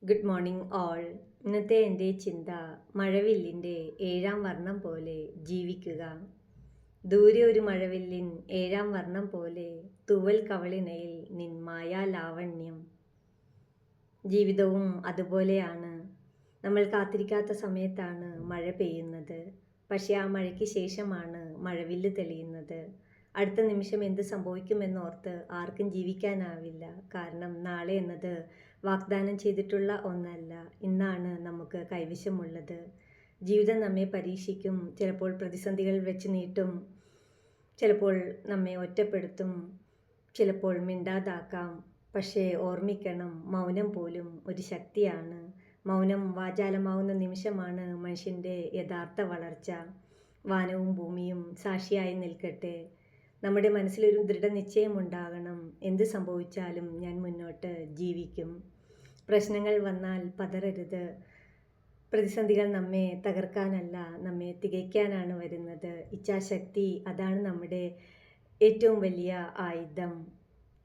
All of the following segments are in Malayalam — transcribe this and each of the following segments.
Good morning all. ഇന്നത്തെ എൻ്റെ ചിന്ത മഴവില്ലിൻ്റെ ഏഴാം വർണ്ണം പോലെ ജീവിക്കുക. ദൂരെ ഒരു മഴവില്ലിൻ ഏഴാം വർണ്ണം പോലെ തൂവൽ കവളിണയിൽ നിൻ മായാലാവണ്യം. ജീവിതവും അതുപോലെയാണ്. നമ്മൾ കാത്തിരിക്കാത്ത സമയത്താണ് മഴ പെയ്യുന്നത്. പക്ഷേ ആ മഴയ്ക്ക് ശേഷമാണ് മഴവില്ല് തെളിയുന്നത്. അടുത്ത നിമിഷം എന്ത് സംഭവിക്കുമെന്നോർത്ത് ആർക്കും ജീവിക്കാനാവില്ല. കാരണം നാളെ എന്നത് വാഗ്ദാനം ചെയ്തിട്ടുള്ള ഒന്നല്ല, ഇന്നാണ് നമുക്ക് കൈവശമുള്ളത്. ജീവിതം നമ്മെ പരീക്ഷിക്കും. ചിലപ്പോൾ പ്രതിസന്ധികൾ വെച്ച് നീട്ടും, ചിലപ്പോൾ നമ്മെ ഒറ്റപ്പെടുത്തും, ചിലപ്പോൾ മിണ്ടാതാക്കാം. പക്ഷേ ഓർമ്മിക്കണം, മൗനം പോലും ഒരു ശക്തിയാണ്. മൗനം വാചാലമാവുന്ന നിമിഷമാണ് മനുഷ്യൻ്റെ യഥാർത്ഥ വളർച്ച. വാനവും ഭൂമിയും സാക്ഷിയായി നിൽക്കട്ടെ. നമ്മുടെ മനസ്സിലൊരു ദൃഢനിശ്ചയമുണ്ടാകണം. എന്ത് സംഭവിച്ചാലും ഞാൻ മുന്നോട്ട് ജീവിക്കും. പ്രശ്നങ്ങൾ വന്നാൽ പതറരുത്. പ്രതിസന്ധികൾ നമ്മെ തകർക്കാനല്ല, നമ്മെ തികയ്ക്കാനാണ് വരുന്നത്. ഇച്ഛാശക്തി, അതാണ് നമ്മുടെ ഏറ്റവും വലിയ ആയുധം.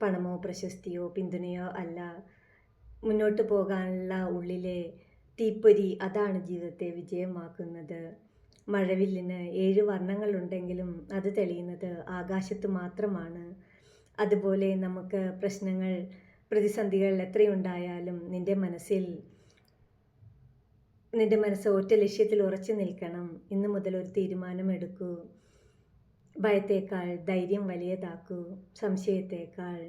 പണമോ പ്രശസ്തിയോ പിന്തുണയോ അല്ല. മുന്നോട്ട് പോകാനുള്ള ഉള്ളിലെ തീപ്പൊരി, അതാണ് ജീവിതത്തെ വിജയമാക്കുന്നത്. മഴവില്ലിന് 7 വർണ്ണങ്ങളുണ്ടെങ്കിലും അത് തെളിയുന്നത് ആകാശത്ത് മാത്രമാണ്. അതുപോലെ നമുക്ക് പ്രശ്നങ്ങൾ, പ്രതിസന്ധികൾ എത്രയുണ്ടായാലും നിൻ്റെ മനസ്സ് ഒറ്റ ലക്ഷ്യത്തിൽ ഉറച്ചു നിൽക്കണം. ഇന്നു മുതൽ ഒരു തീരുമാനമെടുക്കൂ. ഭയത്തേക്കാൾ ധൈര്യം വലിയതാക്കൂ. സംശയത്തേക്കാൾ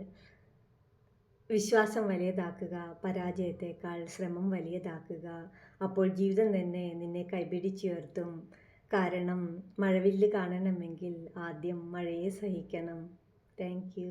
വിശ്വാസം വലിയതാക്കുക. പരാജയത്തേക്കാൾ ശ്രമം വലിയതാക്കുക. അപ്പോൾ ജീവിതം തന്നെ നിന്നെ കൈപിടിച്ചുയർത്തും. കാരണം മഴവില്ല് കാണണമെങ്കിൽ ആദ്യം മഴയെ സഹിക്കണം. Thank you.